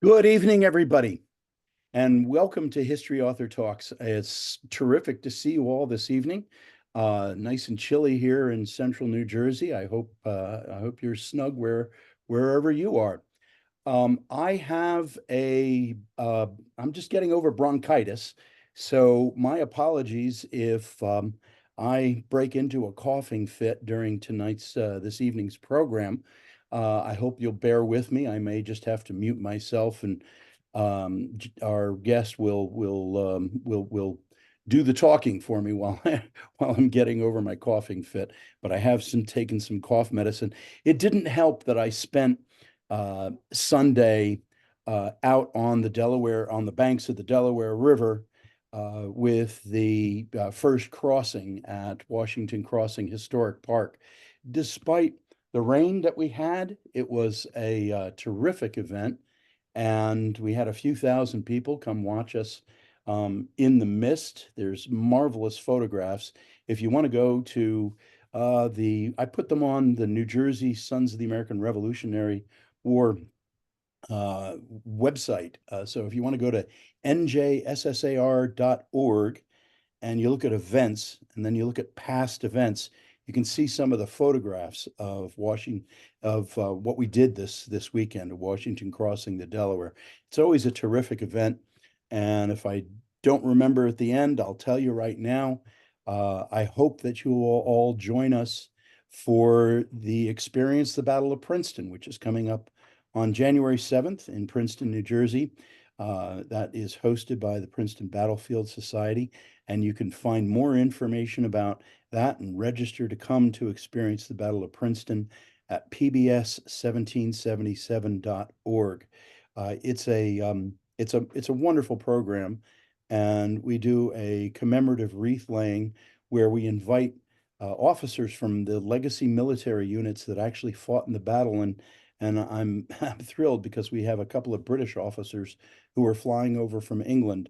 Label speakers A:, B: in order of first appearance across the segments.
A: Good evening, everybody, and welcome to History Author Talks. It's terrific to see you all this evening. Nice and chilly here in central New Jersey. I hope you're snug wherever you are. I have I'm just getting over bronchitis, so my apologies if I break into a coughing fit during this evening's program. I hope you'll bear with me. I may just have to mute myself, and our guest will do the talking for me while while I'm getting over my coughing fit. But I have taken some cough medicine. It didn't help that I spent Sunday out on the banks of the Delaware River, with the first crossing at Washington Crossing Historic Park. Despite the rain that we had, it was a terrific event, and we had a few thousand people come watch us in the mist. There's marvelous photographs. If you want to go to I put them on the New Jersey Sons of the American Revolutionary War website. So if you want to go to njssar.org and you look at events and then you look at past events, you can see some of the photographs of what we did this weekend of Washington crossing the Delaware. It's always a terrific event. And if I don't remember at the end, I'll tell you right now. I hope that you will all join us for the Experience the Battle of Princeton, which is coming up on January 7th in Princeton, New Jersey. That is hosted by the Princeton Battlefield Society. And you can find more information about that and register to come to experience the Battle of Princeton at pbs1777.org. It's a wonderful program, and we do a commemorative wreath laying where we invite officers from the legacy military units that actually fought in the battle. And I'm thrilled because we have a couple of British officers who are flying over from England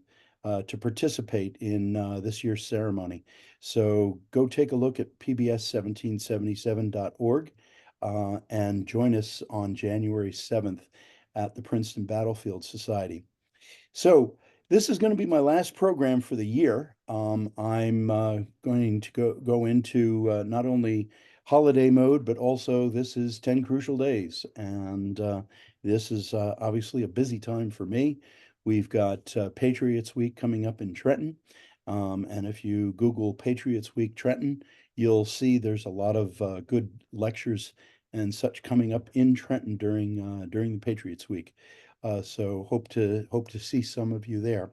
A: to participate in this year's ceremony. So go take a look at pbs1777.org and join us on January 7th at the Princeton Battlefield Society. So this is going to be my last program for the year. I'm going to go into not only holiday mode, but also this is 10 Crucial Days. And this is obviously a busy time for me. We've got Patriots Week coming up in Trenton. And if you Google Patriots Week Trenton, you'll see there's a lot of good lectures and such coming up in Trenton during the Patriots Week. So hope to see some of you there.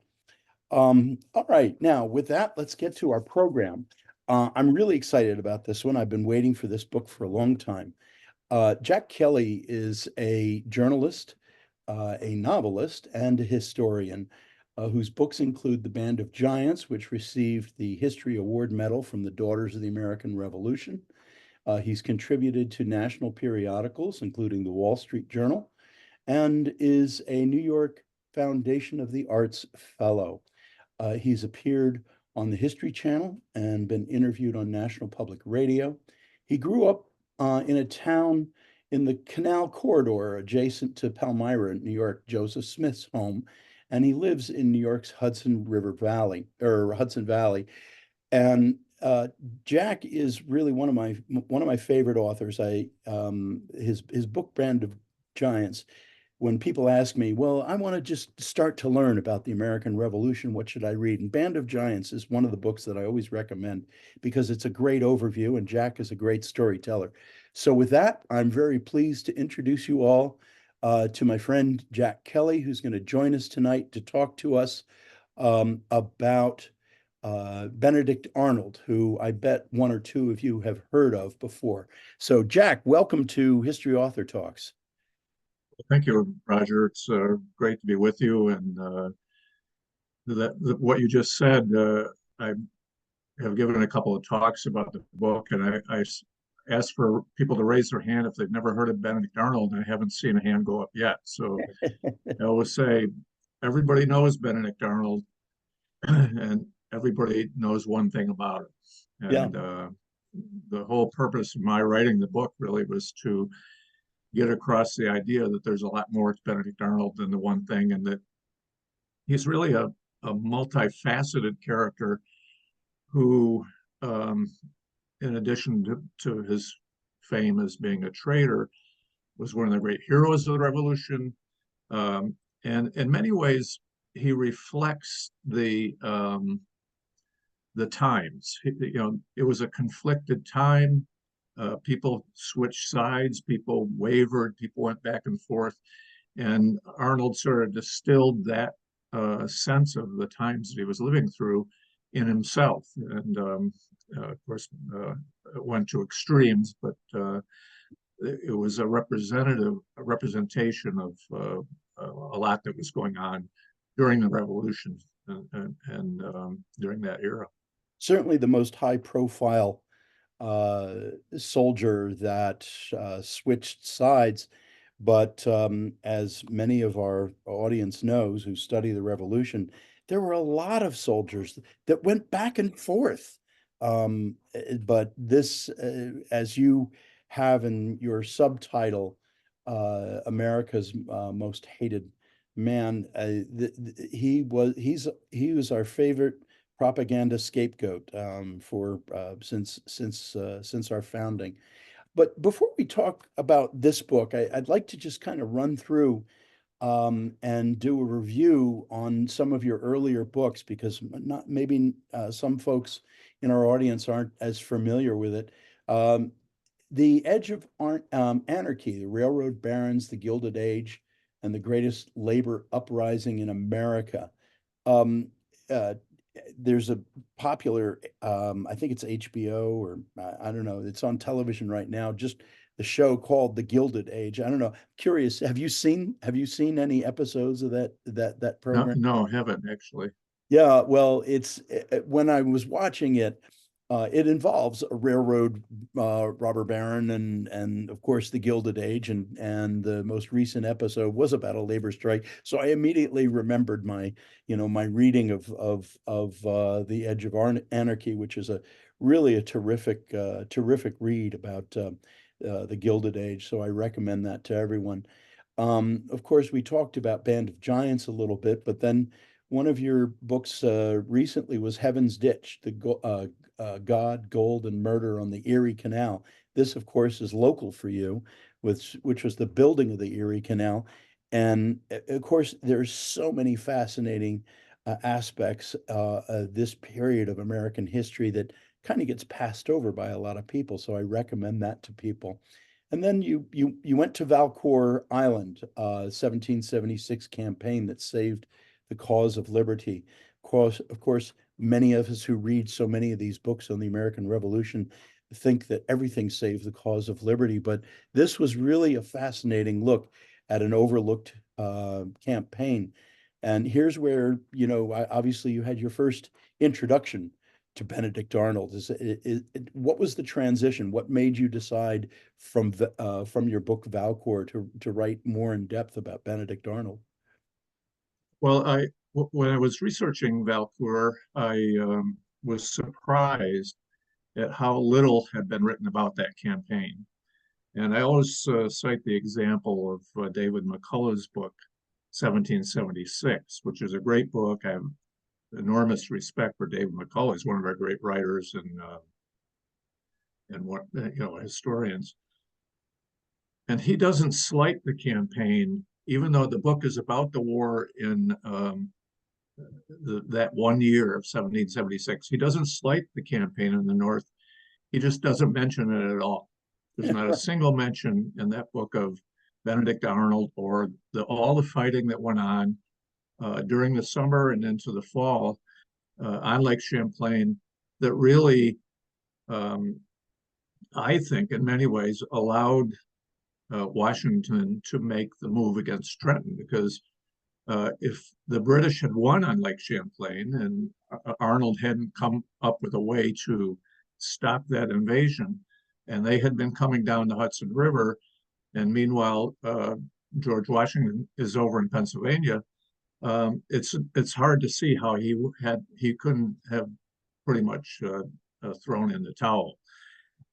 A: All right, now with that, let's get to our program. I'm really excited about this one. I've been waiting for this book for a long time. Jack Kelly is a journalist, a novelist, and a historian whose books include The Band of Giants, which received the History Award Medal from the Daughters of the American Revolution. He's contributed to national periodicals, including the Wall Street Journal, and is a New York Foundation of the Arts Fellow. He's appeared on the History Channel and been interviewed on National Public Radio. He grew up in a town in the Canal Corridor adjacent to Palmyra, New York, Joseph Smith's home, and he lives in New York's Hudson Valley. And Jack is really one of my favorite authors. His book Band of Giants. When people ask me, well, I want to just start to learn about the American Revolution, what should I read? And Band of Giants is one of the books that I always recommend because it's a great overview and Jack is a great storyteller. So with that, I'm very pleased to introduce you all to my friend Jack Kelly, who's going to join us tonight to talk to us about Benedict Arnold, who I bet one or two of you have heard of before. So Jack, welcome to History Author Talks.
B: Thank you, Roger. It's great to be with you. And what you just said, I have given a couple of talks about the book, and I asked for people to raise their hand if they've never heard of Benedict Arnold, and I haven't seen a hand go up yet. So I always say everybody knows Benedict Arnold, and everybody knows one thing about it. And the whole purpose of my writing the book really was to get across the idea that there's a lot more to Benedict Arnold than the one thing, and that he's really a multifaceted character who, in addition to his fame as being a traitor, was one of the great heroes of the Revolution. And in many ways, he reflects the times. You know, it was a conflicted time. People switched sides, people wavered, people went back and forth. And Arnold sort of distilled that sense of the times that he was living through in himself. And of course, went to extremes, but it was a representation of a lot that was going on during the revolution and during that era.
A: Certainly the most high profile soldier that switched sides. But as many of our audience knows who study the Revolution, there were a lot of soldiers that went back and forth. But this, as you have in your subtitle, America's Most Hated Man, he was our favorite propaganda scapegoat for since our founding. But before we talk about this book, I'd like to just kind of run through and do a review on some of your earlier books because not maybe some folks in our audience aren't as familiar with it. The Edge of Anarchy, the Railroad Barons, the Gilded Age, and the Greatest Labor Uprising in America. Um, uh, there's a popular, I think it's HBO or I don't know, it's on television right now, just the show called The Gilded Age. I don't know. Curious, have you seen any episodes of that
B: No,
A: program?
B: no, haven't actually.
A: Yeah, well, it's when I was watching it, it involves a railroad robber baron and of course the Gilded Age and the most recent episode was about a labor strike. So I immediately remembered my reading of The Edge of Anarchy, which is a really a terrific read about the Gilded Age. So I recommend that to everyone. Of course, we talked about Band of Giants a little bit, but then one of your books recently was Heaven's Ditch, God, Gold, and Murder on the Erie Canal. This, of course, is local for you, which was the building of the Erie Canal. And of course, there's so many fascinating aspects of this period of American history that kind of gets passed over by a lot of people. So I recommend that to people. And then you went to Valcour Island, 1776 campaign that saved the cause of liberty. Of course, many of us who read so many of these books on the American Revolution think that everything saved the cause of liberty, but this was really a fascinating look at an overlooked campaign. And here's where, obviously you had your first introduction to Benedict Arnold. What was the transition? What made you decide from your book Valcour to write more in depth about Benedict Arnold?
B: Well, when I was researching Valcour, I was surprised at how little had been written about that campaign. And I always cite the example of David McCullough's book, 1776, which is a great book. I have enormous respect for David McCullough. He's one of our great writers and what historians. And he doesn't slight the campaign, even though the book is about the war in that one year of 1776. He doesn't slight the campaign in the North. He just doesn't mention it at all. There's not a single mention in that book of Benedict Arnold or all the fighting that went on during the summer and into the fall on Lake Champlain that really, I think, in many ways, allowed Washington to make the move against Trenton because if the British had won on Lake Champlain and Arnold hadn't come up with a way to stop that invasion, and they had been coming down the Hudson River, and meanwhile George Washington is over in Pennsylvania, it's hard to see how he couldn't have pretty much thrown in the towel.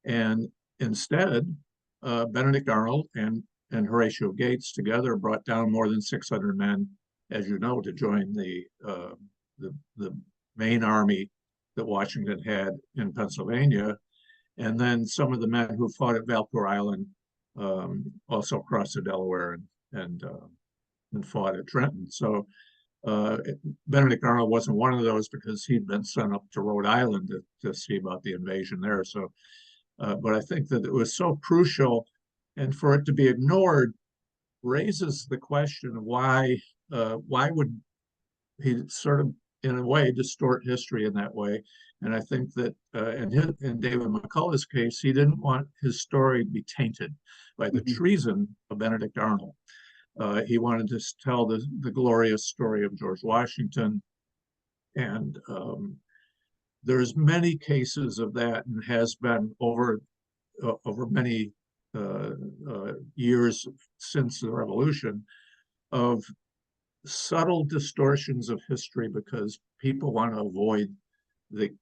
B: And instead, Benedict Arnold and and Horatio Gates together brought down more than 600 men, as you know, to join the main army that Washington had in Pennsylvania. And then some of the men who fought at Valcour Island also crossed the Delaware and fought at Trenton. So Benedict Arnold wasn't one of those because he'd been sent up to Rhode Island to see about the invasion there. So, but I think that it was so crucial, and for it to be ignored raises the question of why would he sort of, in a way, distort history in that way. And I think that in David McCullough's case, he didn't want his story to be tainted by the treason of Benedict Arnold. He wanted to tell the glorious story of George Washington. And there's many cases of that, and has been over many years since the Revolution, of subtle distortions of history because people want to avoid the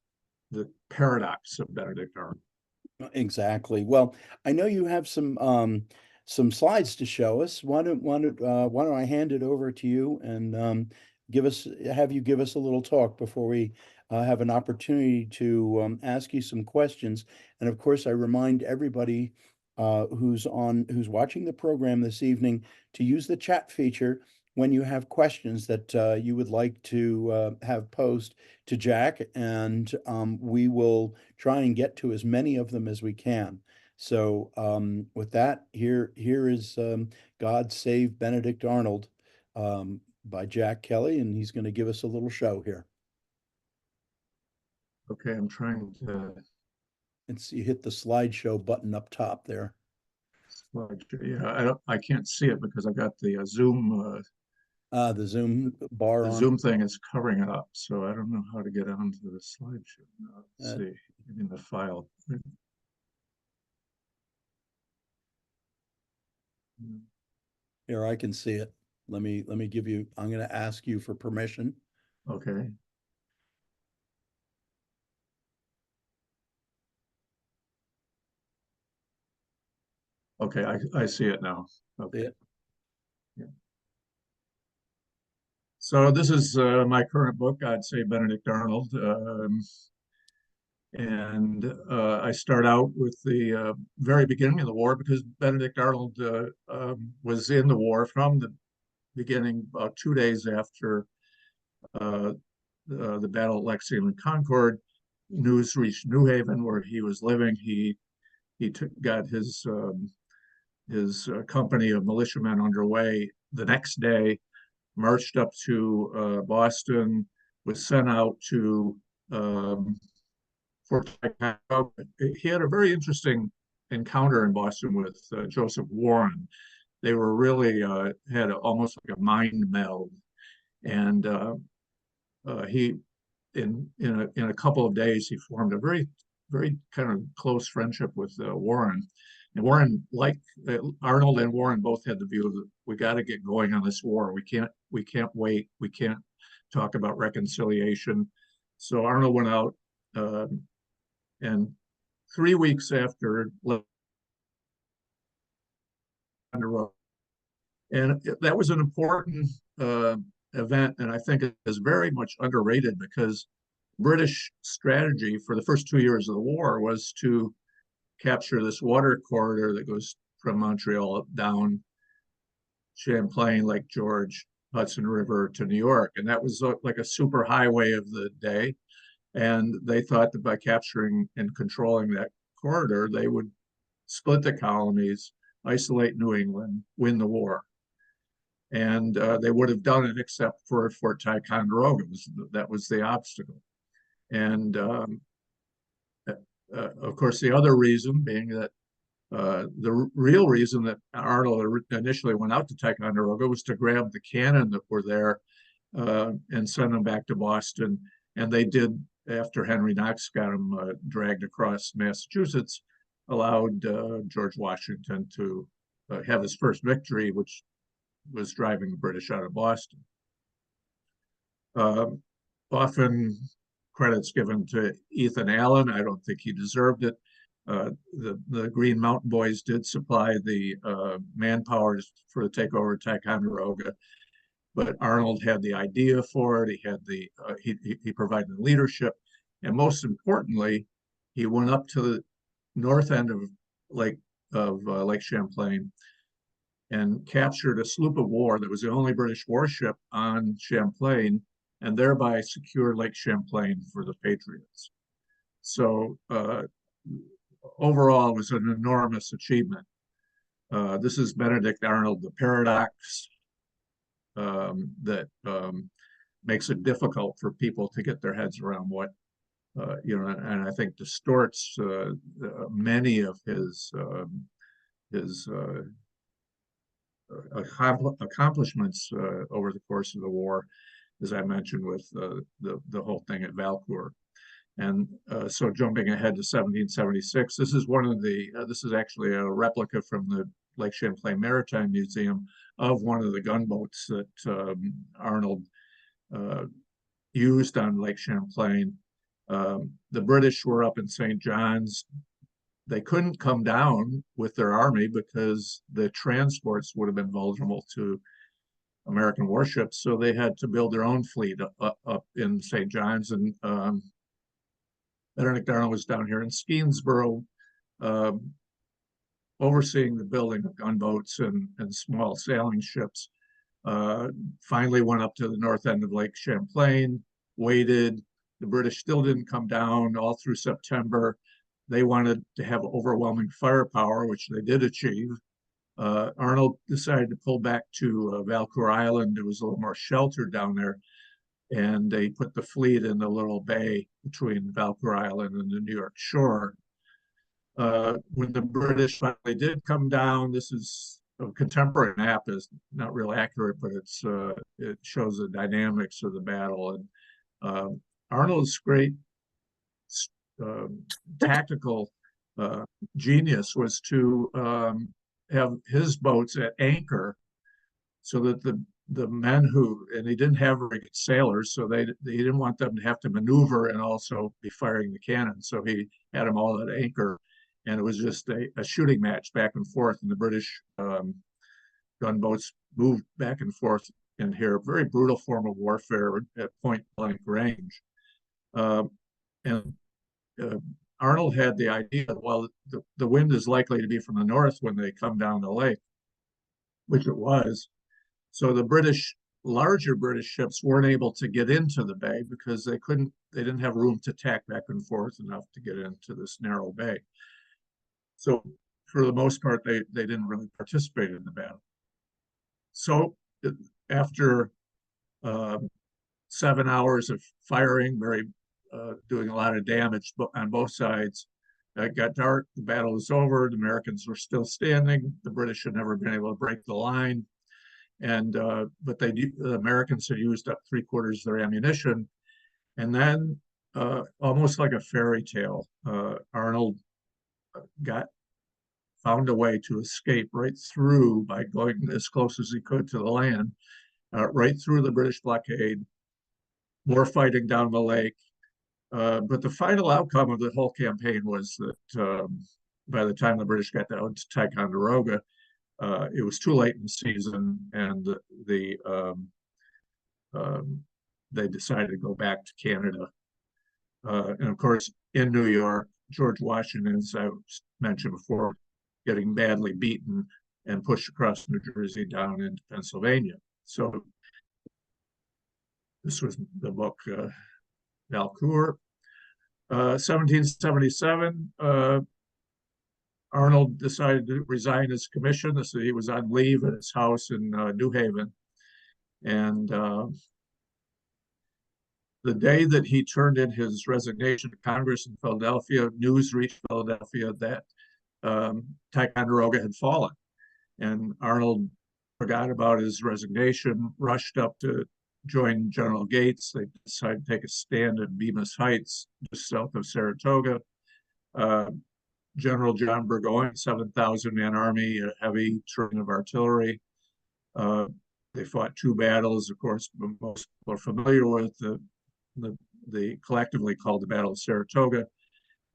B: paradox of Benedict Arnold.
A: Exactly. Well, I know you have some slides to show us. Why don't I hand it over to you and have you give us a little talk before we have an opportunity to ask you some questions. And of course, I remind everybody who's watching the program this evening to use the chat feature when you have questions that you would like to have posed to Jack, and we will try and get to as many of them as we can. So with that, here is God Save Benedict Arnold by Jack Kelly, and he's going to give us a little show here.
B: Okay, I'm trying to.
A: You hit the slideshow button up top there.
B: Yeah, I can't see it because I got the Zoom.
A: The Zoom bar
B: the
A: on.
B: Zoom thing is covering it up, so I don't know how to get onto the slideshow. Let's see in the file.
A: Here, I can see it. Let me give you, I'm going to ask you for permission.
B: Okay. Okay, I see it now. Okay.
A: See it?
B: Yeah. So this is my current book, I'd say Benedict Arnold. And I start out with the very beginning of the war because Benedict Arnold was in the war from the beginning, about 2 days after the Battle of Lexington and Concord. News reached New Haven, where he was living. He got his company of militiamen underway the next day, marched up to Boston, was sent out to Fort Ticonderoga. He had a very interesting encounter in Boston with Joseph Warren. They were really had almost like a mind meld, and he in a couple of days he formed a very kind of close friendship with Warren. And Warren, like Arnold and Warren, both had the view that we got to get going on this war. We can't wait. We can't talk about reconciliation. So Arnold went out, and 3 weeks after, and that was an important event, and I think it is very much underrated because British strategy for the first 2 years of the war was to capture this water corridor that goes from Montreal down Champlain, Lake George, Hudson River to New York. And that was like a super highway of the day. And they thought that by capturing and controlling that corridor, they would split the colonies, isolate New England, win the war. And they would have done it except for Fort Ticonderoga. That was the obstacle. And of course, the other reason being that the real reason that Arnold initially went out to Ticonderoga was to grab the cannon that were there and send them back to Boston. And they did, after Henry Knox got them dragged across Massachusetts, allowed George Washington to have his first victory, which was driving the British out of Boston. Often credit's given to Ethan Allen. I don't think he deserved it. The Green Mountain Boys did supply the manpower for the takeover of Ticonderoga, but Arnold had the idea for it. He had he provided the leadership, and most importantly, he went up to the north end of Lake Champlain and captured a sloop of war that was the only British warship on Champlain, and thereby secured Lake Champlain for the Patriots. So overall, it was an enormous achievement. This is Benedict Arnold, the paradox that makes it difficult for people to get their heads around what, and I think distorts many of his accomplishments over the course of the war, as I mentioned with the whole thing at Valcour. And so jumping ahead to 1776, this is this is actually a replica from the Lake Champlain Maritime Museum of one of the gunboats that Arnold used on Lake Champlain. The British were up in St. John's. They couldn't come down with their army because the transports would have been vulnerable to American warships. So they had to build their own fleet up in St. John's. And Benedict Arnold was down here in Skeensboro, overseeing the building of gunboats and small sailing ships. Finally went up to the north end of Lake Champlain, waited. The British still didn't come down all through September. They wanted to have overwhelming firepower, which they did achieve. Arnold decided to pull back to Valcour Island. It was a little more sheltered down there. And they put the fleet in the little bay between Valcour Island and the New York shore. When the British finally did come down, this is a contemporary map, is not real accurate, but it shows the dynamics of the battle. And Arnold's great tactical genius was to have his boats at anchor so that the men and he didn't have very good sailors, so they didn't want them to have to maneuver and also be firing the cannon. So he had them all at anchor, and it was just a shooting match back and forth. And the British gunboats moved back and forth in here, a very brutal form of warfare at point blank range. And Arnold had the idea that, well, the wind is likely to be from the north when they come down the lake, which it was. So the larger British ships weren't able to get into the bay because they didn't have room to tack back and forth enough to get into this narrow bay. So for the most part, they didn't really participate in the battle. So after 7 hours of firing, doing a lot of damage on both sides, it got dark, the battle was over, the Americans were still standing, the British had never been able to break the line. But the Americans had used up 3/4 of their ammunition. And then, almost like a fairy tale, Arnold found a way to escape right through by going as close as he could to the land, right through the British blockade, more fighting down the lake. But the final outcome of the whole campaign was that by the time the British got down to Ticonderoga, it was too late in the season, and they decided to go back to Canada. And of course, in New York, George Washington, as I mentioned before, getting badly beaten and pushed across New Jersey down into Pennsylvania. So this was the book Valcour. 1777, Arnold decided to resign his commission. So he was on leave at his house in New Haven. And the day that he turned in his resignation to Congress in Philadelphia, news reached Philadelphia that Ticonderoga had fallen. And Arnold forgot about his resignation, rushed up to join General Gates. They decided to take a stand at Bemis Heights, just south of Saratoga. General John Burgoyne, 7,000-man army, a heavy train of artillery. They fought 2 battles, of course, most people are familiar with the collectively called the Battle of Saratoga.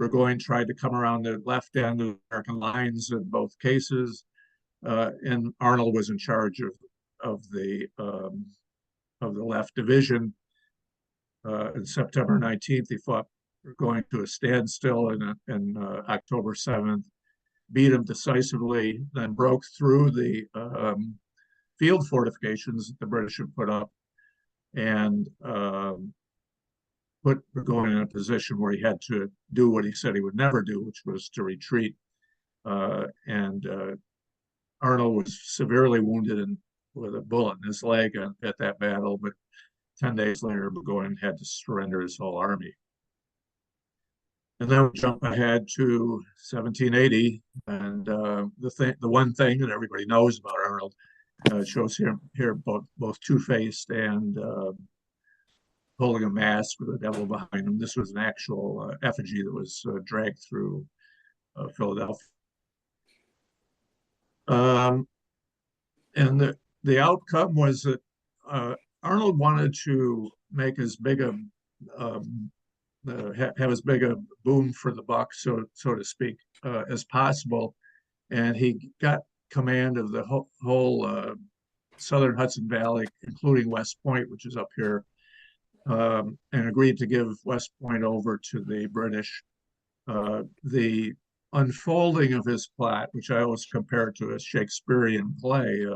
B: Burgoyne tried to come around the left end of the American lines in both cases, and Arnold was in charge of the left division. On September 19th, he fought going to a standstill in October 7th, beat him decisively, then broke through the field fortifications that the British had put up, and put Burgoyne in a position where he had to do what he said he would never do, which was to retreat. And Arnold was severely wounded with a bullet in his leg at that battle, but 10 days later, Burgoyne had to surrender his whole army. And then we jump ahead to 1780, and the one thing that everybody knows about Arnold shows here both two-faced and holding a mask with a devil behind him. This was an actual effigy that was dragged through Philadelphia. And the outcome was that Arnold wanted to make as big a have as big a boom for the buck, so to speak, as possible, and he got command of the whole southern Hudson Valley, including West Point, which is up here, and agreed to give West Point over to the British. The unfolding of his plot, which I always compare to a Shakespearean play,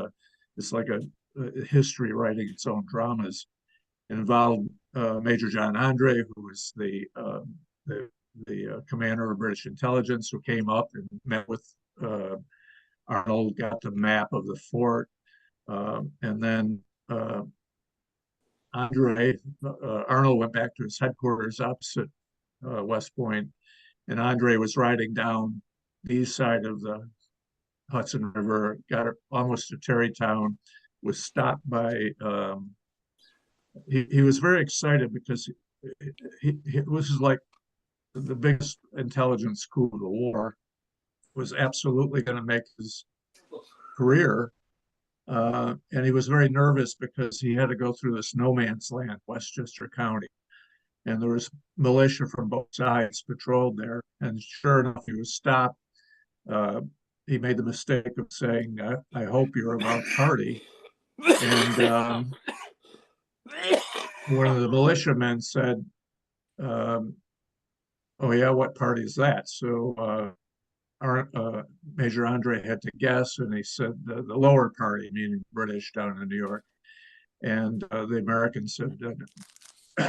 B: it's like a history writing its own dramas. It involved Major John Andre, who was the commander of British intelligence, who came up and met with Arnold, got the map of the fort, and then Arnold went back to his headquarters opposite West Point, and Andre was riding down the east side of the Hudson River, got almost to Tarrytown, was stopped by, he was very excited because this is like the biggest intelligence coup of the war, was absolutely going to make his career. And he was very nervous because he had to go through this no man's land, Westchester County. And there was militia from both sides patrolled there. And sure enough, he was stopped. He made the mistake of saying, I hope you're about party. And one of the militiamen said, oh yeah, what party is that? So Major Andre had to guess, and he said the lower party, meaning British down in New York. And the Americans said,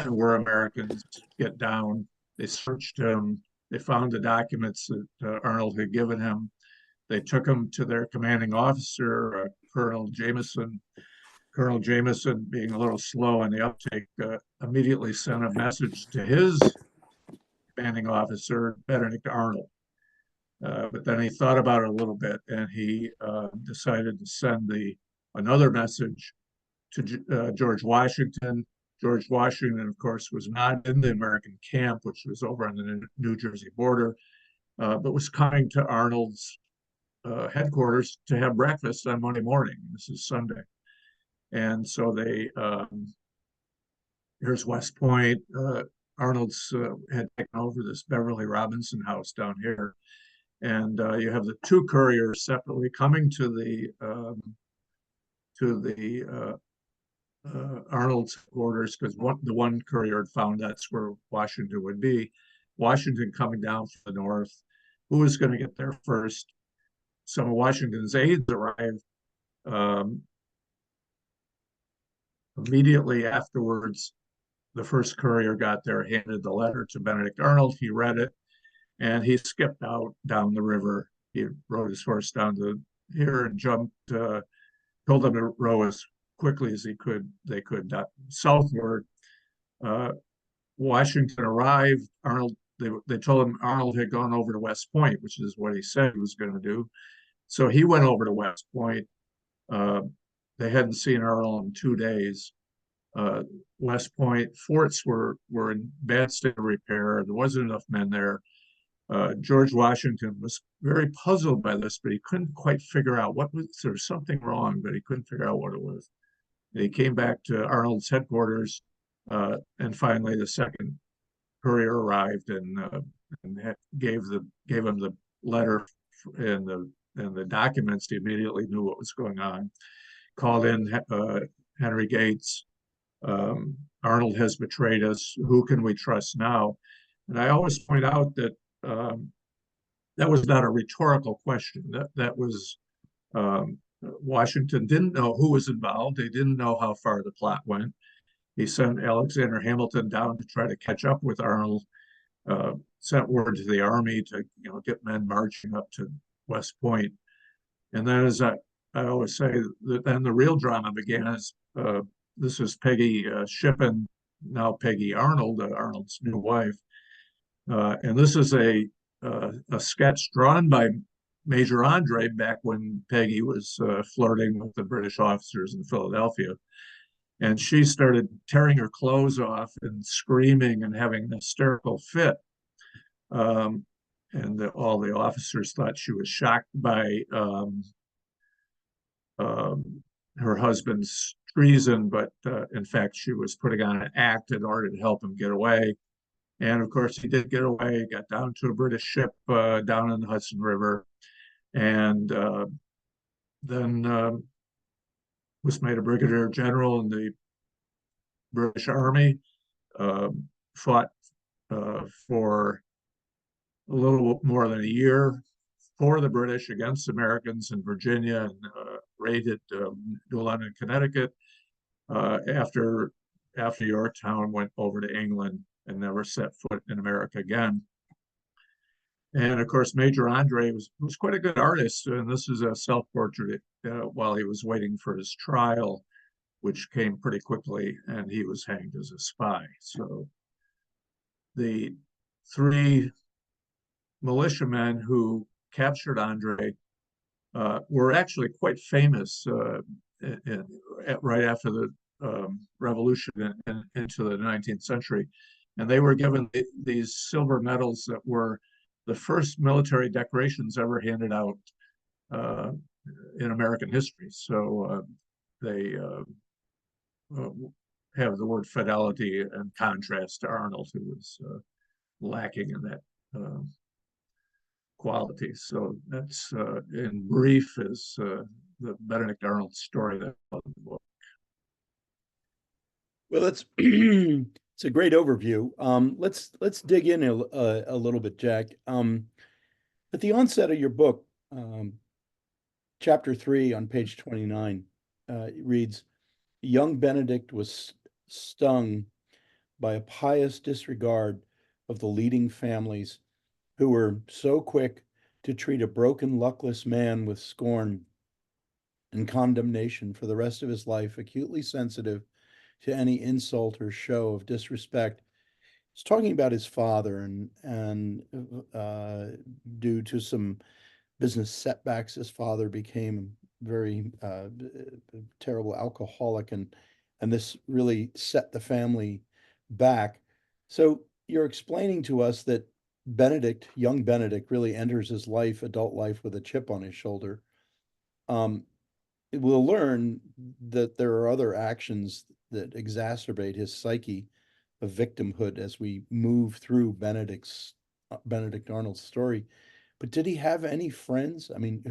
B: we're Americans, get down. They searched him. They found the documents that Arnold had given him. They took him to their commanding officer, Colonel Jameson. Colonel Jameson, being a little slow on the uptake, immediately sent a message to his commanding officer, Benedict Arnold. But then he thought about it a little bit, and he decided to send another message to George Washington. George Washington, of course, was not in the American camp, which was over on the New Jersey border, but was coming to Arnold's headquarters to have breakfast on Monday morning. This is Sunday. And so here's West Point. Arnold's had taken over this Beverly Robinson house down here. And you have the two couriers separately coming to the Arnold's orders, because the one courier had found that's where Washington would be. Washington coming down from the north. Who was going to get there first? Some of Washington's aides arrived. Immediately afterwards, the first courier got there, handed the letter to Benedict Arnold. He read it, and he skipped out down the river. He rode his horse down to here and jumped, told them to row as quickly as they could southward. Washington arrived. Arnold, they told him Arnold had gone over to West Point, which is what he said he was going to do. So he went over to West Point. They hadn't seen Arnold in 2 days. West Point forts were in bad state of repair. There wasn't enough men there. George Washington was very puzzled by this, but he couldn't quite figure out there was something wrong, but he couldn't figure out what it was. And he came back to Arnold's headquarters, and finally the second courier arrived and gave him the letter and the documents. He immediately knew what was going on. Called in Henry Gates. Arnold has betrayed us. Who can we trust now? And I always point out that that was not a rhetorical question. That was Washington didn't know who was involved. They didn't know how far the plot went. He sent Alexander Hamilton down to try to catch up with Arnold. Sent word to the army to get men marching up to West Point. And then, as I always say, then the real drama began. As this is Peggy Shippen, now Peggy Arnold, Arnold's new wife, and this is a sketch drawn by Major Andre back when Peggy was flirting with the British officers in Philadelphia. And she started tearing her clothes off and screaming and having an hysterical fit. And all the officers thought she was shocked by her husband's treason, but in fact, she was putting on an act in order to help him get away. And of course, he did get away, got down to a British ship down in the Hudson River, and then was made a brigadier general in the British Army, fought for a little more than a year for the British against Americans in Virginia, and raided New London, Connecticut. After Yorktown, went over to England and never set foot in America again. And of course, Major Andre was quite a good artist, and this is a self-portrait while he was waiting for his trial, which came pretty quickly, and he was hanged as a spy. So the three militiamen who captured Andre were actually quite famous right after the revolution into the 19th century. And they were given these silver medals that were the first military decorations ever handed out in American history. So they have the word fidelity and contrast to Arnold, who was lacking in that quality. So that's, in brief, is the Benedict Arnold story that in the book.
A: Well, that's it's a great overview. Let's dig in a little bit, Jack. At the onset of your book, chapter 3 on page 29, it reads, "Young Benedict was stung by a pious disregard of the leading families who were so quick to treat a broken, luckless man with scorn and condemnation for the rest of his life, acutely sensitive to any insult or show of disrespect." He's talking about his father, and due to some business setbacks, his father became very terrible alcoholic, and this really set the family back. So you're explaining to us that young Benedict, really enters his adult life, with a chip on his shoulder. We'll learn that there are other actions that exacerbate his psyche of victimhood as we move through Benedict Arnold's story. But did he have any friends? I mean,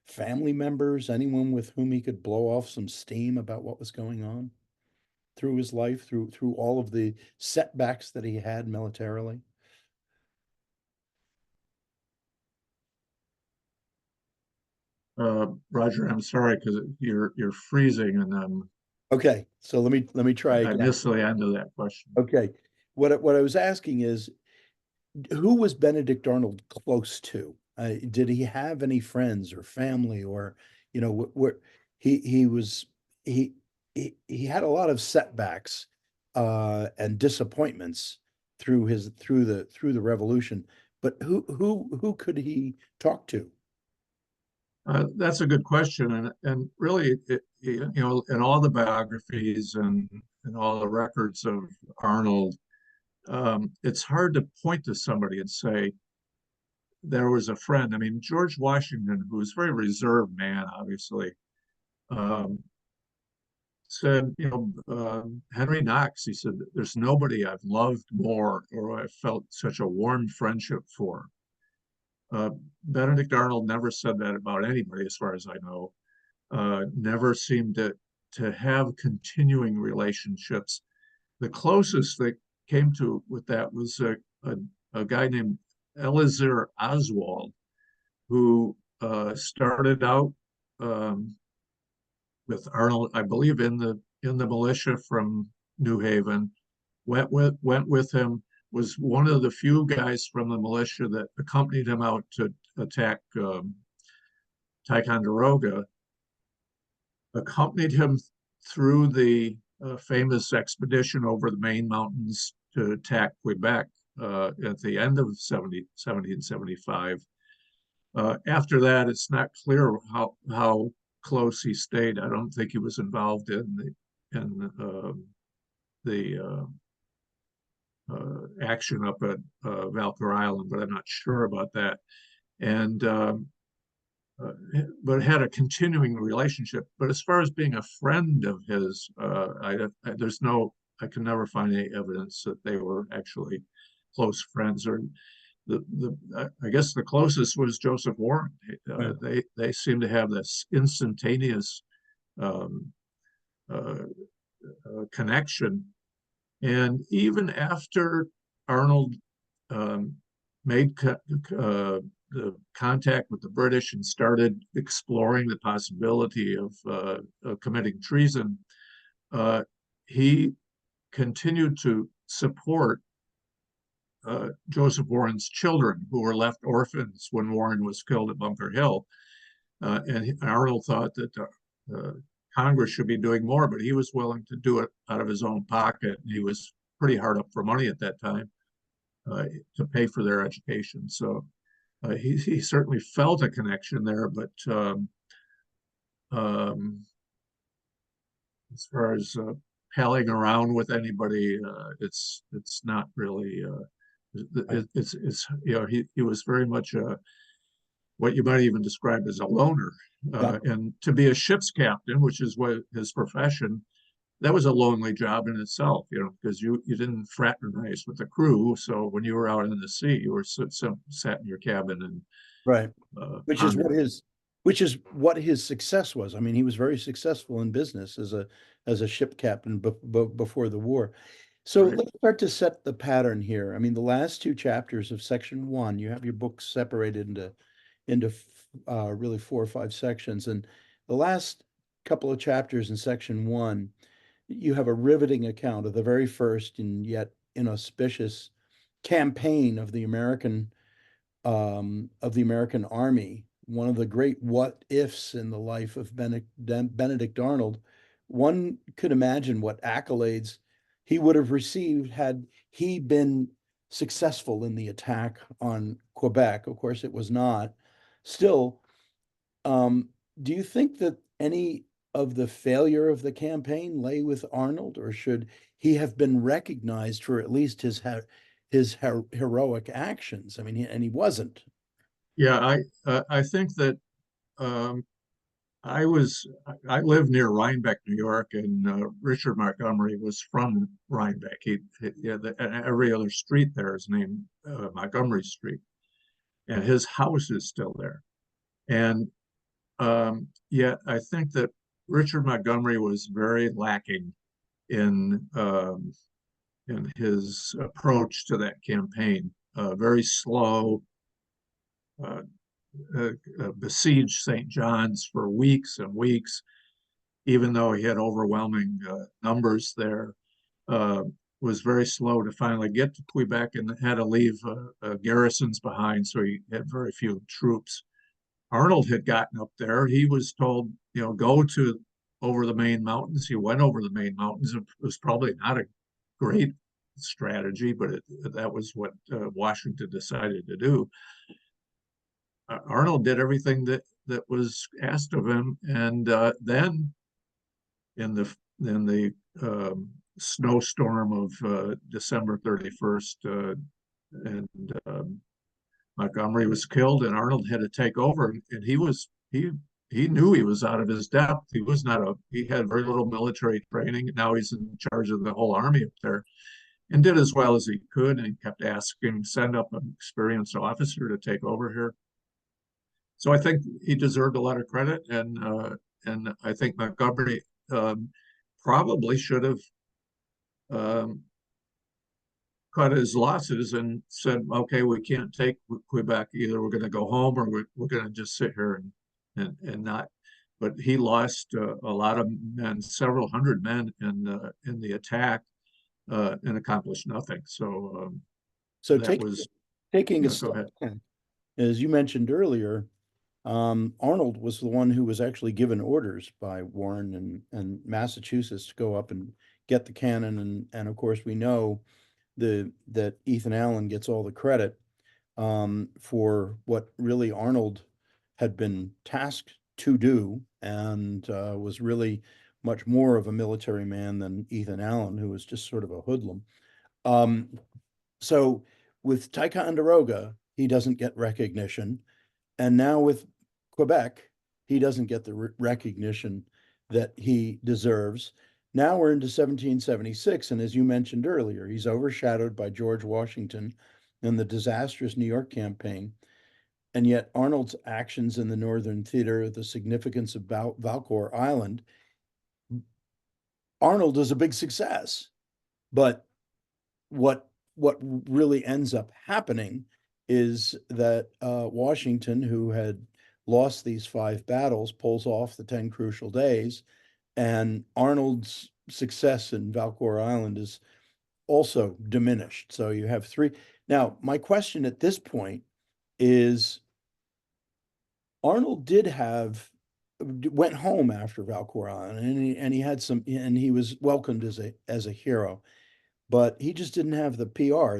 A: family members, anyone with whom he could blow off some steam about what was going on through his life, through all of the setbacks that he had militarily?
B: Roger, I'm sorry because you're freezing, and
A: Okay, so let me try
B: I
A: again.
B: missed the end of that question.
A: Okay, what I was asking is, who was Benedict Arnold close to? Did he have any friends or family, or where he was he had a lot of setbacks and disappointments through the revolution, but who could he talk to?
B: That's a good question, and really, in all the biographies and all the records of Arnold, it's hard to point to somebody and say there was a friend. I mean, George Washington, who was a very reserved man, obviously, said, Henry Knox, he said, there's nobody I've loved more or I felt such a warm friendship for. Uh, Benedict Arnold never said that about anybody, as far as I know. Never seemed to have continuing relationships. The closest they came to with that was a guy named Eleazar Oswald, who started out with Arnold, I believe, in the militia from New Haven. Went with him. Was one of the few guys from the militia that accompanied him out to attack Ticonderoga. Accompanied him through the famous expedition over the Maine mountains to attack Quebec at the end of 1775. After that, it's not clear how close he stayed. I don't think he was involved in the action up at Valcour Island, but I'm not sure about that. And but had a continuing relationship. But as far as being a friend of his, I can never find any evidence that they were actually close friends. Or I guess the closest was Joseph Warren. They seem to have this instantaneous um, connection. And even after Arnold made the contact with the British and started exploring the possibility of committing treason, he continued to support Joseph Warren's children, who were left orphans when Warren was killed at Bunker Hill. And Arnold thought that Congress should be doing more, but he was willing to do it out of his own pocket. He was pretty hard up for money at that time to pay for their education. So he certainly felt a connection there, but as far as palling around with anybody, it's not really. It's he was very much what you might even describe as a loner, and to be a ship's captain, which is what his profession, that was a lonely job in itself, because you didn't fraternize with the crew. So when you were out in the sea, you were sat in your cabin and
A: Right. Which is
B: pondered.
A: what his success was. I mean, he was very successful in business as a ship captain before the war. So
B: Right.
A: let's start to set the pattern here. I mean, the last two chapters of section one, you have your book separated into really 4 or 5 sections, and the last couple of chapters in section one, you have a riveting account of the very first and yet inauspicious campaign of the American Army, one of the great what ifs in the life of Benedict Arnold. One could imagine what accolades he would have received had he been successful in the attack on Quebec. Of course, it was not. Still, do you think that any of the failure of the campaign lay with Arnold, or should he have been recognized for at least his heroic actions? I mean, and he wasn't.
B: Yeah, I think that um, I lived near Rhinebeck, New York, and Richard Montgomery was from Rhinebeck. Every other street there is named Montgomery Street, and his house is still there. And yet, I think that Richard Montgomery was very lacking in um, in his approach to that campaign. Very slow. Uh, Besieged St. John's for weeks and weeks, even though he had overwhelming numbers there. Was very slow to finally get to Quebec and had to leave garrisons behind, so he had very few troops. Arnold had gotten up there. He was told, go to over the Maine mountains. He went over the Maine mountains. It was probably not a great strategy, but that was what Washington decided to do. Arnold did everything that was asked of him, and then in the snowstorm of December 31st, and Montgomery was killed, and Arnold had to take over, and he he knew he was out of his depth. He was not a, he had very little military training. Now he's in charge of the whole army up there and did as well as he could. And he kept asking, send up an experienced officer to take over here. So I think he deserved a lot of credit. And I think Montgomery probably should have um, cut his losses and said, okay, we can't take Quebec. Either we're going to go home or we're going to just sit here and not. But he lost a lot of men, several hundred men in the attack, and accomplished nothing. So
A: So
B: that was,
A: taking a
B: yeah, go
A: step
B: ahead.
A: back, as you mentioned earlier, Arnold was the one who was actually given orders by Warren and Massachusetts to go up and get the cannon. And of course, we know that Ethan Allen gets all the credit for what really Arnold had been tasked to do, and was really much more of a military man than Ethan Allen, who was just sort of a hoodlum. Um, so with Ticonderoga, he doesn't get recognition. And now with Quebec, he doesn't get the recognition that he deserves. Now we're into 1776, and as you mentioned earlier, he's overshadowed by George Washington and the disastrous New York campaign. And yet Arnold's actions in the Northern Theater, the significance of Valcour Island, Arnold is a big success. But what really ends up happening is that Washington, who had lost these 5 battles, pulls off the 10 crucial days, and Arnold's success in Valcour Island is also diminished. So you have 3. Now, my question at this point is, Arnold went home after Valcour Island, and he had some, and he was welcomed as a hero, but he just didn't have the PR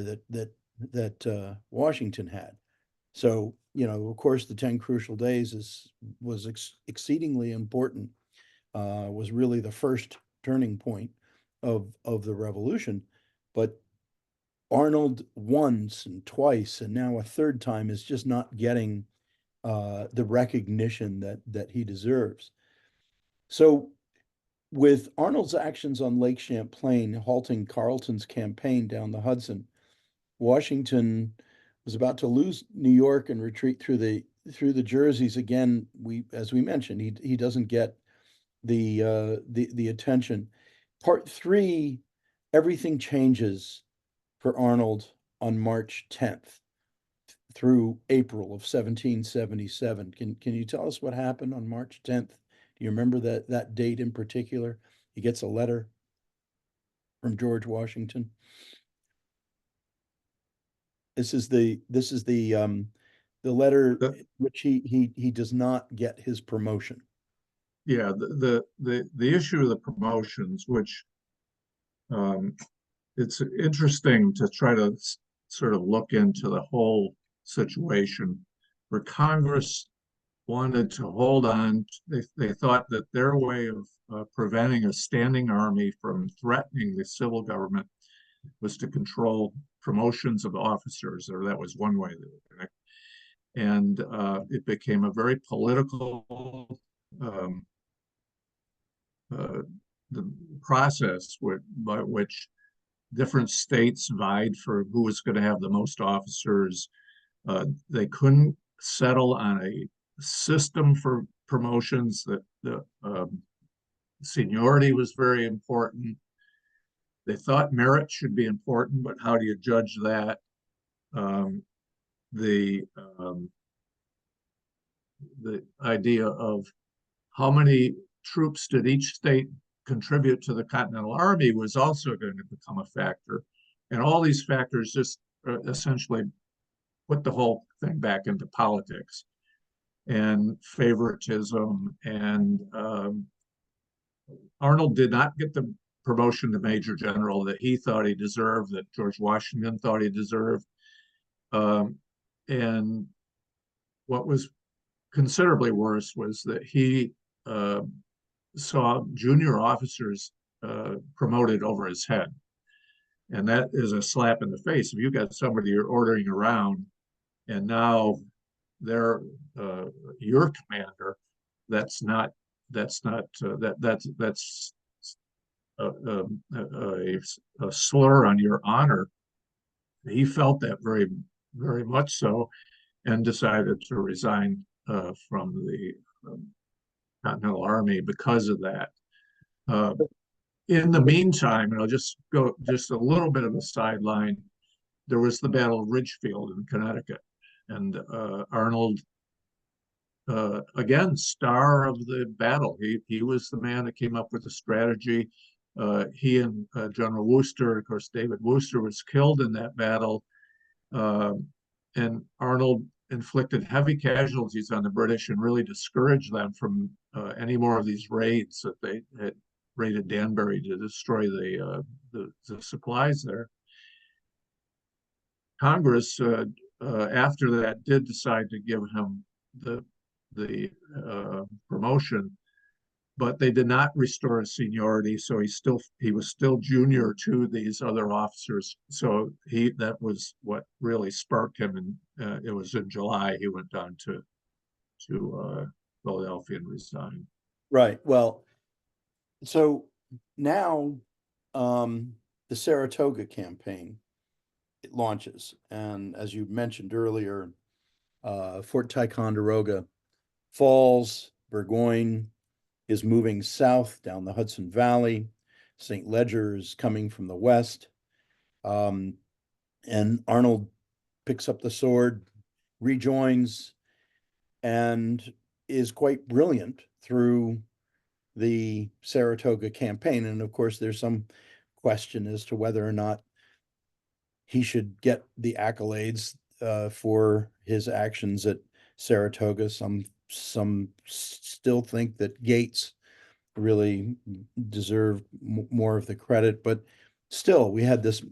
A: that Washington had. So, of course, the 10 crucial days was exceedingly important. Was really the first turning point of the revolution. But Arnold once and twice and now a third time is just not getting the recognition that he deserves. So with Arnold's actions on Lake Champlain halting Carleton's campaign down the Hudson, Washington was about to lose New York and retreat through the Jerseys again. As we mentioned, he doesn't get the attention. Part 3, everything changes for Arnold on March 10th through April of 1777. Can you tell us what happened on March 10th? Do you remember that date in particular? He gets a letter from George Washington. This is the letter
B: The,
A: which he does not get his promotion.
B: yeah, the issue of the promotions, which um, it's interesting to try to sort of look into the whole situation where Congress wanted to hold on. They thought that their way of preventing a standing army from threatening the civil government was to control promotions of officers, or that was one way they were doing it. And it became a very political um, uh, the process by which different states vied for who was going to have the most officers. They couldn't settle on a system for promotions. That the seniority was very important. They thought merit should be important, but how do you judge that? Um, the um, the idea of how many troops did each state contribute to the Continental Army was also going to become a factor. And all these factors just essentially put the whole thing back into politics and favoritism. And Arnold did not get the promotion to Major General that he thought he deserved, that George Washington thought he deserved. Um, and what was considerably worse was that he saw junior officers promoted over his head. And that is a slap in the face. If you got somebody you're ordering around and now they're your commander, that's not that's a, a slur on your honor. He felt that very much so, and decided to resign from the Continental Army because of that. Uh, in the meantime, and I'll just go just a little bit of a sideline, there was the Battle of Ridgefield in Connecticut, and Arnold, again, star of the battle. He was the man that came up with the strategy. He and General Wooster, of course, David Wooster was killed in that battle, and Arnold inflicted heavy casualties on the British and really discouraged them from any more of these raids that they had raided Danbury to destroy the supplies there. Congress, after that, did decide to give him the promotion, but they did not restore his seniority, so he was still junior to these other officers. So that was what really sparked him, and it was in July he went down to Philadelphia and resigned.
A: Right. Well, so now the Saratoga campaign it launches, and as you mentioned earlier, Fort Ticonderoga falls. Burgoyne is moving south down the Hudson Valley. St. Ledger is coming from the west. And Arnold picks up the sword, rejoins, and is quite brilliant through the Saratoga campaign. And of course, there's some question as to whether or not he should get the accolades for his actions at Saratoga. Some still think that Gates really deserved more of the credit, but still, we had this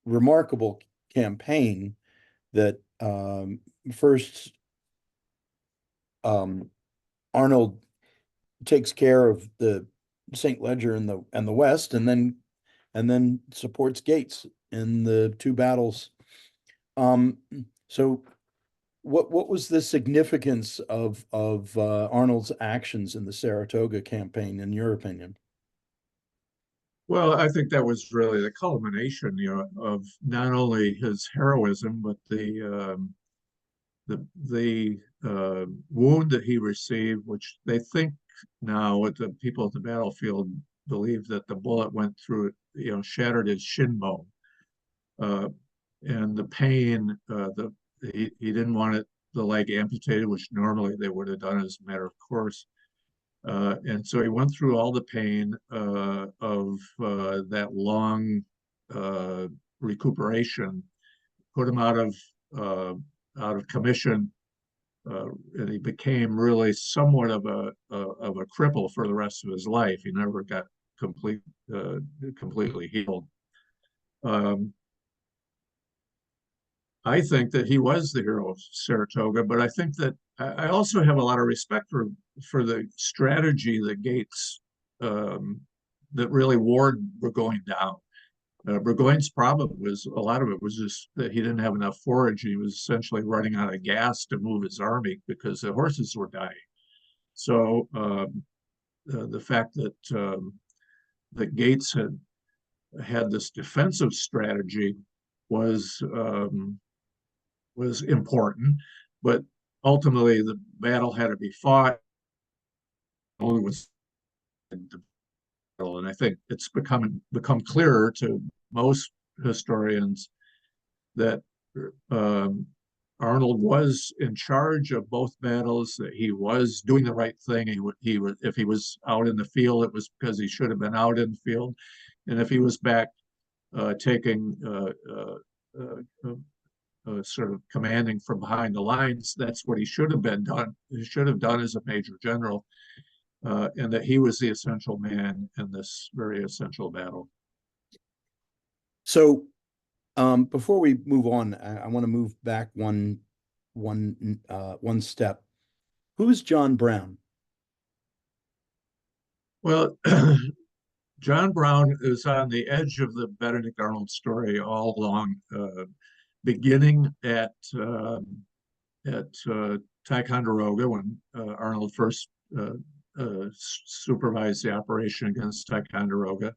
A: remarkable campaign that first Arnold takes care of the St. Ledger in the west, and then supports Gates in the two battles. So what was the significance of Arnold's actions in the Saratoga campaign, in your opinion?
B: Well, I think that was really the culmination, of not only his heroism, but the wound that he received, which they think now, with the people at the battlefield, believe that the bullet went through it, shattered his shin bone, and the pain. He didn't want the leg amputated, which normally they would have done as a matter of course. And so he went through all the pain of that long recuperation, put him out of commission, and he became really somewhat of a cripple for the rest of his life. He never got completely healed. I think that he was the hero of Saratoga, but I think that I also have a lot of respect for the strategy that Gates that really wore Burgoyne down. Burgoyne's problem was a lot of it was just that he didn't have enough forage. He was essentially running out of gas to move his army because the horses were dying. So the fact that Gates had this defensive strategy was important, but ultimately the battle had to be fought. Only was, and I think it's become clearer to most historians that Arnold was in charge of both battles, that he was doing the right thing. If he was out in the field, it was because he should have been out in the field, and if he was back taking sort of commanding from behind the lines, that's what he should have been done. He should have done as a major general, and that he was the essential man in this very essential battle.
A: So before we move on, I want to move back one step. Who is John Brown?
B: Well, John Brown is on the edge of the Benedict Arnold story all along, beginning at Ticonderoga when Arnold first supervised the operation against Ticonderoga.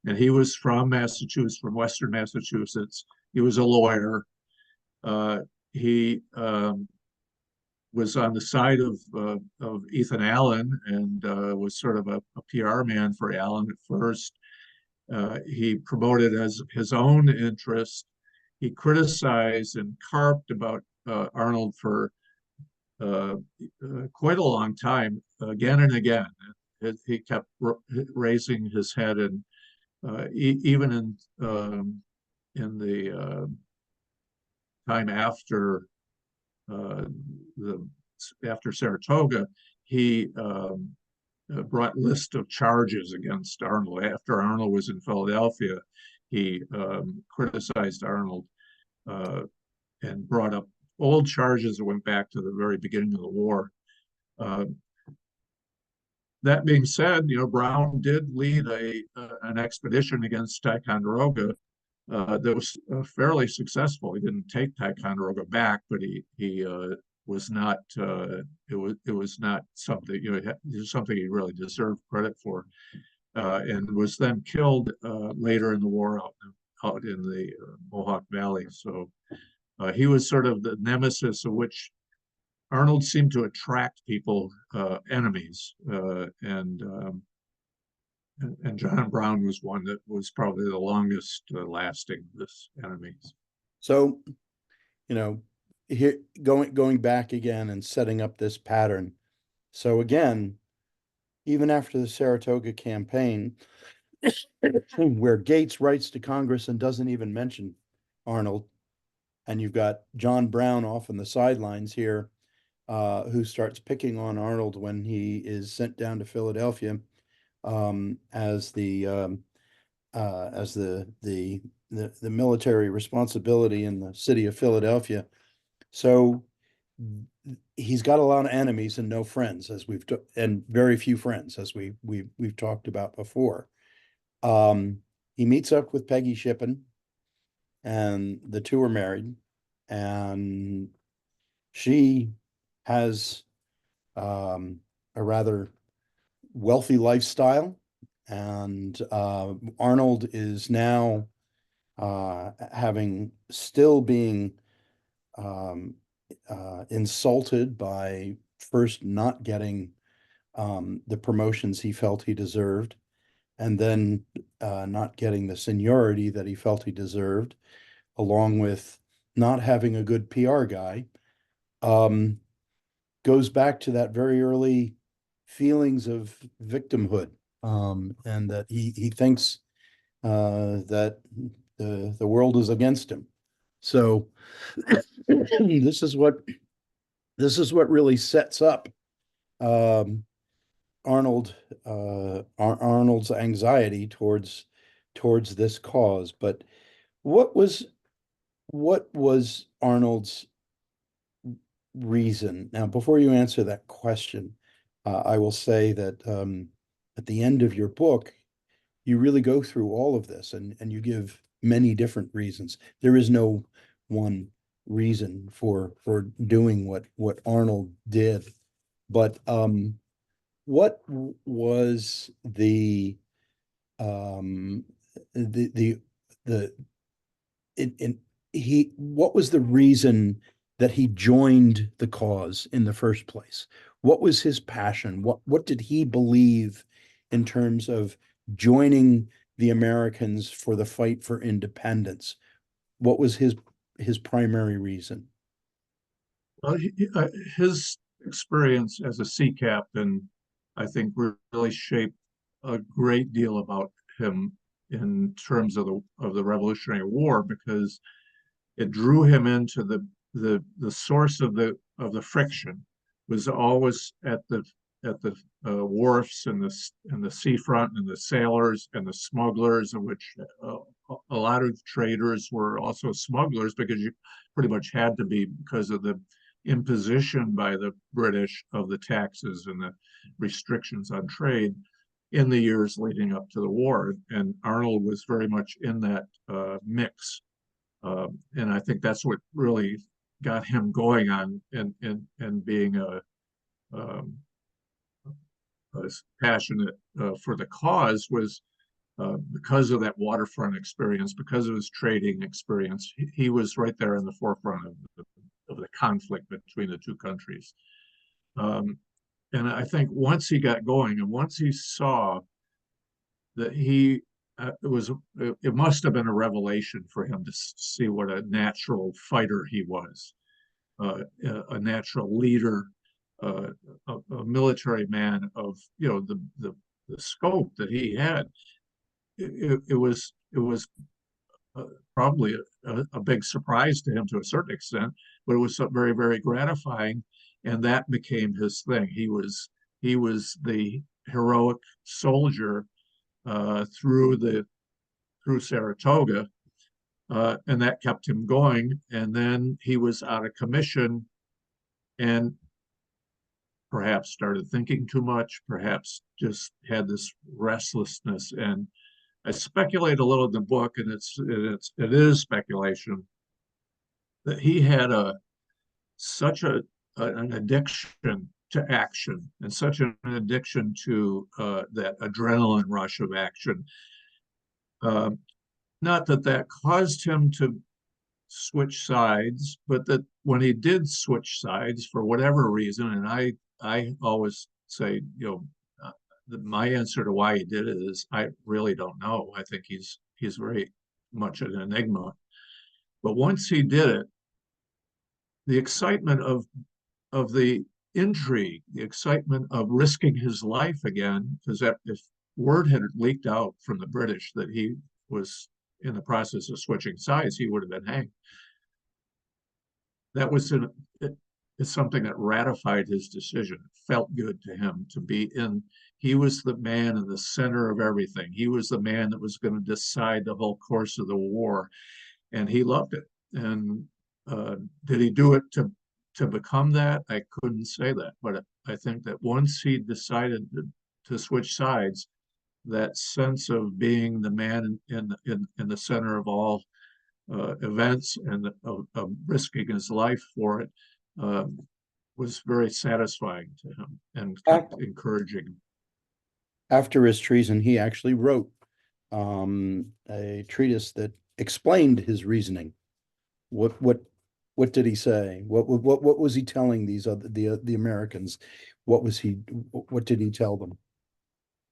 B: And he was from Massachusetts, from Western Massachusetts. He was a lawyer. He was on the side of Ethan Allen and was sort of a PR man for Allen at first. He promoted as his own interest. He criticized and carped about Arnold for quite a long time, again and again. He kept raising his head, and even in the time after the after Saratoga, he brought list of charges against Arnold. After Arnold was in Philadelphia, he criticized Arnold and brought up old charges that went back to the very beginning of the war. That being said, Brown did lead an expedition against Ticonderoga that was fairly successful. He didn't take Ticonderoga back, but he was not it was not something it was something he really deserved credit for, and was then killed later in the war out in the Mohawk Valley. So he was sort of the nemesis of which Arnold seemed to attract people, enemies, and John Brown was one that was probably the longest lasting this enemies.
A: So, here going back again and setting up this pattern. So again, even after the Saratoga campaign, where Gates writes to Congress and doesn't even mention Arnold, and you've got John Brown off on the sidelines here, who starts picking on Arnold when he is sent down to Philadelphia as the military responsibility in the city of Philadelphia. So he's got a lot of enemies and no friends, and very few friends, as we've talked about before. He meets up with Peggy Shippen, and the two are married, and she has a rather wealthy lifestyle, and Arnold is now still being insulted by first not getting the promotions he felt he deserved, and then not getting the seniority that he felt he deserved, along with not having a good PR guy. Goes back to that very early feelings of victimhood, and that he thinks that the world is against him. So this is what really sets up Arnold's anxiety towards this cause. But what was Arnold's reason? Now, before you answer that question, I will say that at the end of your book, you really go through all of this, and you give many different reasons. There is no one reason for doing what Arnold did, but what was the what was the reason that he joined the cause in the first place? What was his passion? What did he believe in terms of joining the Americans for the fight for independence? What was his primary reason?
B: Well, his experience as a sea captain, I think, really shaped a great deal about him in terms of the Revolutionary War, because it drew him into the source of the friction was always at the wharfs and the seafront, and the sailors and the smugglers, of which a lot of traders were also smugglers, because you pretty much had to be because of the imposition by the British of the taxes and the restrictions on trade in the years leading up to the war. And Arnold was very much in that mix. And I think that's what really got him going on and being passionate for the cause was because of that waterfront experience, because of his trading experience. He was right there in the forefront of the conflict between the two countries. And I think once he got going and once he saw that it must have been a revelation for him to see what a natural fighter he was, a natural leader, a military man of the scope that he had. It was probably a big surprise to him to a certain extent, but it was very, very gratifying, and that became his thing. He was the heroic soldier through Saratoga, and that kept him going. And then he was out of commission, and perhaps started thinking too much, perhaps just had this restlessness. And I speculate a little in the book, and it is speculation, that he had such an addiction to action and such an addiction to that adrenaline rush of action. Not that caused him to switch sides, but that when he did switch sides for whatever reason, and I always say, my answer to why he did it is I really don't know. I think he's very much an enigma. But once he did it, the excitement of the intrigue, the excitement of risking his life again, because if word had leaked out from the British that he was in the process of switching sides, he would have been hanged. That was it's something that ratified his decision. It felt good to him to be in. He was the man in the center of everything. He was the man that was going to decide the whole course of the war, and he loved it. And did he do it to become that? I couldn't say that, but I think that once he decided to switch sides, that sense of being the man in the center of all events and of risking his life for it was very satisfying to him and kept encouraging.
A: After his treason, he actually wrote a treatise that explained his reasoning. What did he say? What was he telling the Americans? What did he tell them?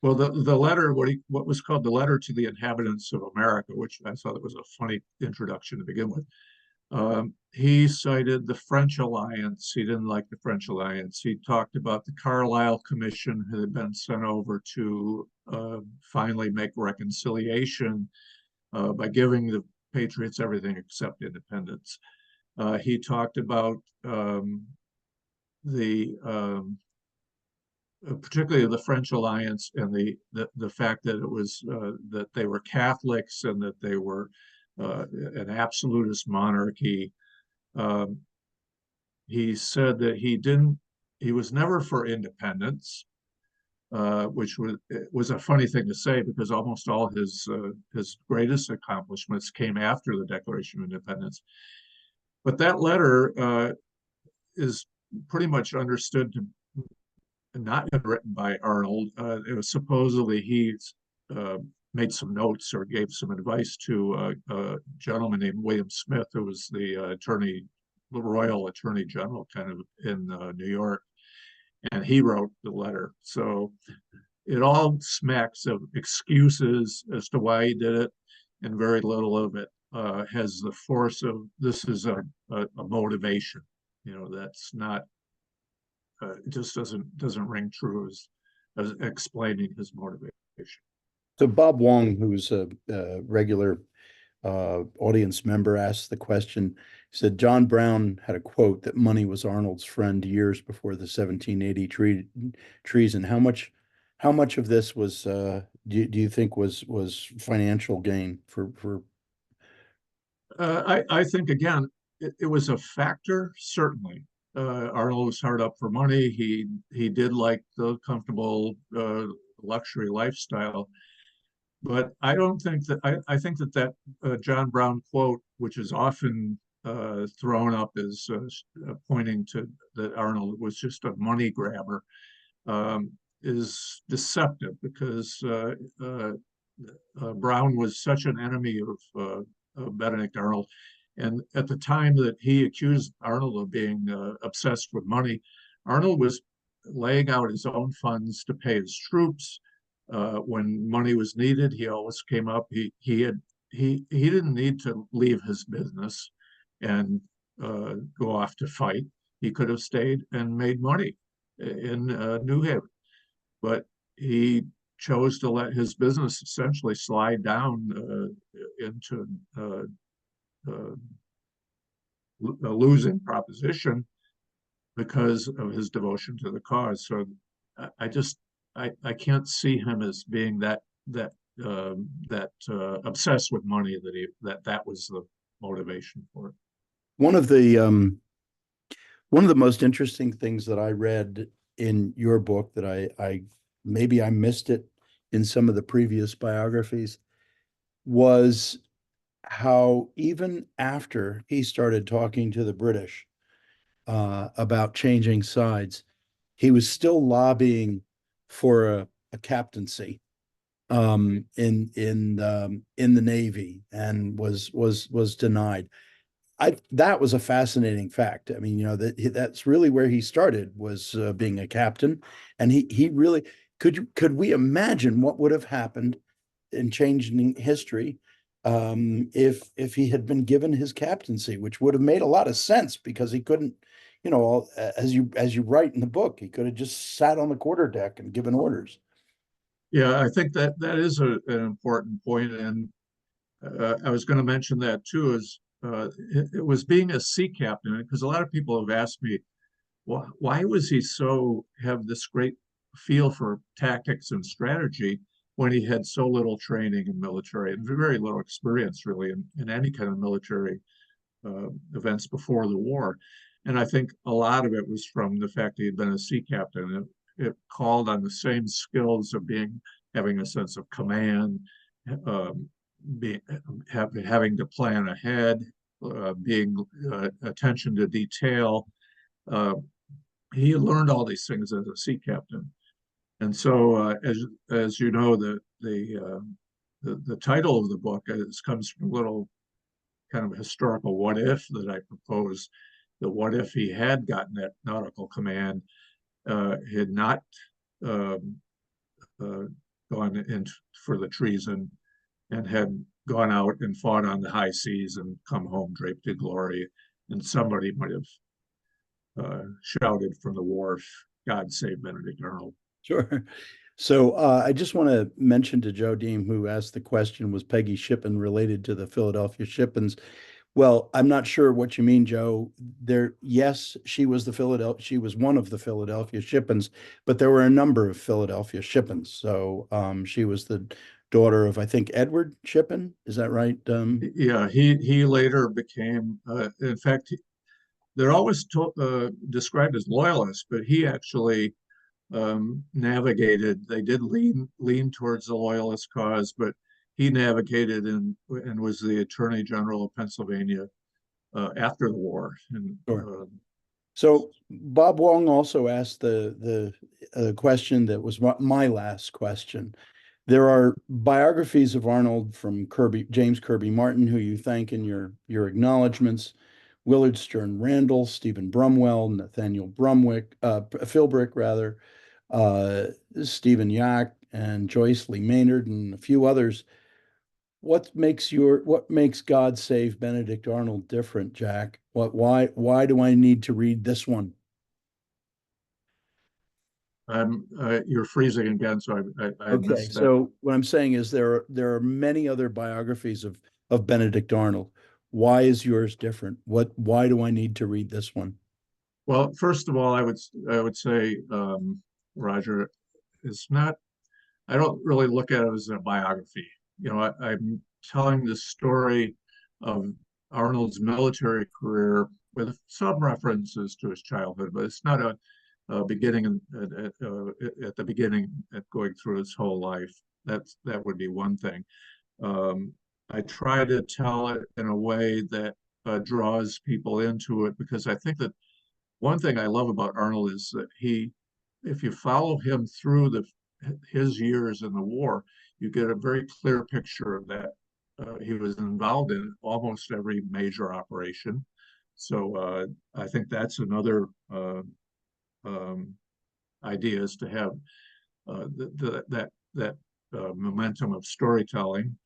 B: Well, the letter, what was called the letter to the inhabitants of America, which I thought was a funny introduction to begin with. He cited the French alliance. He didn't like the French alliance. He talked about the Carlisle Commission that had been sent over to finally make reconciliation by giving the Patriots everything except independence. He talked about particularly the French alliance and the fact that it was that they were Catholics and that they were an absolutist monarchy. He said that he was never for independence, which was a funny thing to say because almost all his greatest accomplishments came after the Declaration of Independence. But that letter is pretty much understood to not been written by Arnold. It was supposedly he made some notes or gave some advice to a gentleman named William Smith, who was the Royal Attorney General kind of in New York. And he wrote the letter. So it all smacks of excuses as to why he did it, and very little of it has the force of this is a motivation. That's not it just doesn't ring true as explaining his motivation.
A: So Bob Wong, who's a regular audience member, asked the question. He said John Brown had a quote that money was Arnold's friend years before the 1780 treason. How much of this was do you think was financial gain for?
B: I think again it was a factor, certainly. Arnold was hard up for money. He did like the comfortable luxury lifestyle, but I don't think that I think that John Brown quote, which is often thrown up as pointing to that Arnold was just a money grabber. is deceptive because Brown was such an enemy of Benedict Arnold. And at the time that he accused Arnold of being obsessed with money, Arnold was laying out his own funds to pay his troops. When money was needed, he always came up. He didn't need to leave his business and go off to fight. He could have stayed and made money in New Haven, but he chose to let his business essentially slide down into a losing proposition because of his devotion to the cause. So I just I can't see him as being that obsessed with money that was the motivation for it.
A: One of the um, one of the most interesting things that I read in your book that I maybe I missed it in some of the previous biographies was how even after he started talking to the British about changing sides, he was still lobbying for a captaincy in the Navy and was denied. That was a fascinating fact. I mean, that's really where he started was being a captain, and he really could we imagine what would have happened in changing history if he had been given his captaincy, which would have made a lot of sense because he couldn't, as you write in the book, he could have just sat on the quarterdeck and given orders.
B: Yeah, I think that is an important point, and I was going to mention that too. It was being a sea captain because a lot of people have asked me, why was he so have this great feel for tactics and strategy when he had so little training in military and very little experience really in any kind of military events before the war. And I think a lot of it was from the fact that he had been a sea captain. It called on the same skills of having a sense of command, um, having to plan ahead, being attention to detail. Uh, he learned all these things as a sea captain. And so, as you know, the title of the book comes from a little kind of historical what if that I proposed. The what if he had gotten that nautical command, had not um, uh, gone in for the treason, and had gone out and fought on the high seas and come home draped in glory, and somebody might have shouted from the wharf, "God save Benedict Arnold."
A: Sure. So I just want to mention to Joe Deem, who asked the question, was Peggy Shippen related to the Philadelphia Shippens? Well, I'm not sure what you mean, Joe. Yes, she was one of the Philadelphia Shippens, but there were a number of Philadelphia Shippens. So she was the daughter of, I think, Edward Shippen. Is that right?
B: Yeah, he later became, in fact, they're always described as loyalists, but he actually navigated. They did lean towards the loyalist cause, but he navigated and was the Attorney General of Pennsylvania after the war. And
A: Sure. So Bob Wong also asked the question that was my last question. There are biographies of Arnold from James Kirby Martin, who you thank in your acknowledgments, Willard Stern Randall, Stephen Brumwell, Nathaniel Philbrick rather, uh, Stephen Yack, and Joyce Lee Maynard, and a few others. What makes God Save Benedict Arnold different, Jack? Why do I need to read this one?
B: you're freezing again, so I
A: Okay,
B: missed that.
A: so what I'm saying is there are many other biographies of Benedict Arnold. Why is yours different? Why do I need to read this one?
B: Well, first of all, I would say, Roger, it's not. I don't really look at it as a biography. I'm telling the story of Arnold's military career with some references to his childhood, but it's not a beginning at the beginning at going through his whole life. That would be one thing. I try to tell it in a way that draws people into it because I think that one thing I love about Arnold is that if you follow him through his years in the war, you get a very clear picture of that. He was involved in almost every major operation. So I think that's another um, idea, is to have that momentum of storytelling.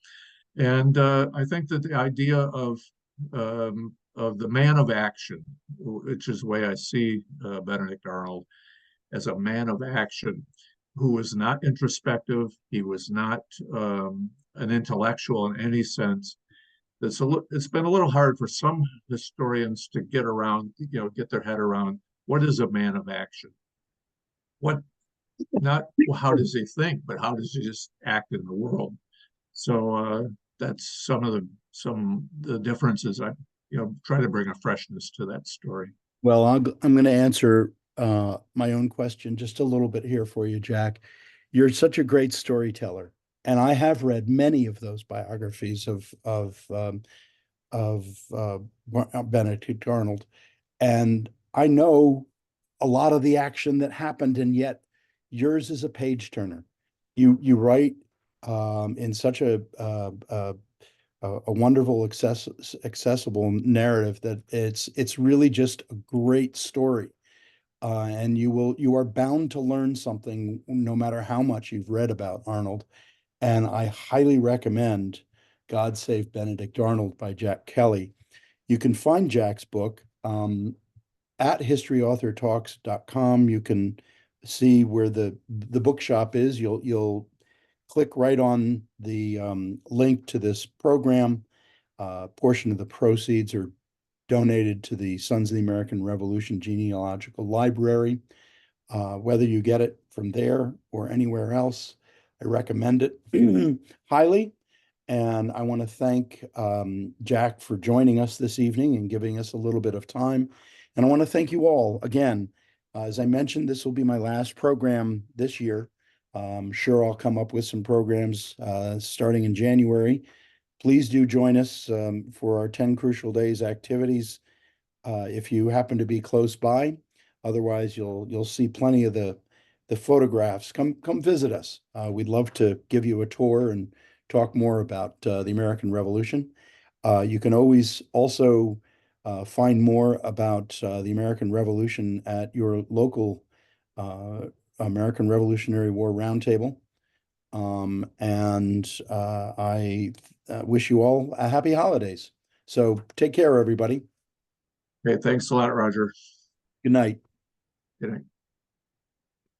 B: And I think that the idea of the man of action, which is the way I see Benedict Arnold, as a man of action who was not introspective. He was not an intellectual in any sense. It's been a little hard for some historians to get around, get their head around what is a man of action. What, not how does he think, but how does he just act in the world? So that's some the differences. I try to bring a freshness to that story.
A: Well, I'm going to answer my own question just a little bit here for you, Jack. You're such a great storyteller, and I have read many of those biographies of Benedict Arnold, and I know a lot of the action that happened, and yet yours is a page turner. You write in such a wonderful, accessible narrative that it's really just a great story. And you are bound to learn something no matter how much you've read about Arnold. And I highly recommend God Save Benedict Arnold by Jack Kelly. You can find Jack's book at historyauthortalks.com. You can see where the bookshop is. You'll click right on the link to this program. Portion of the proceeds are donated to the Sons of the American Revolution Genealogical Library. Whether you get it from there or anywhere else, I recommend it highly. And I want to thank Jack for joining us this evening and giving us a little bit of time. And I want to thank you all again. As I mentioned, this will be my last program this year. I'm sure I'll come up with some programs starting in January. Please do join us for our 10 Crucial Days activities if you happen to be close by. Otherwise, you'll see plenty of the photographs. Come visit us. We'd love to give you a tour and talk more about the American Revolution. You can always also find more about the American Revolution at your local American Revolutionary War Roundtable. And I wish you all a happy holidays. So take care, everybody.
B: Okay, thanks a lot, Roger.
A: Good night.
B: Good night.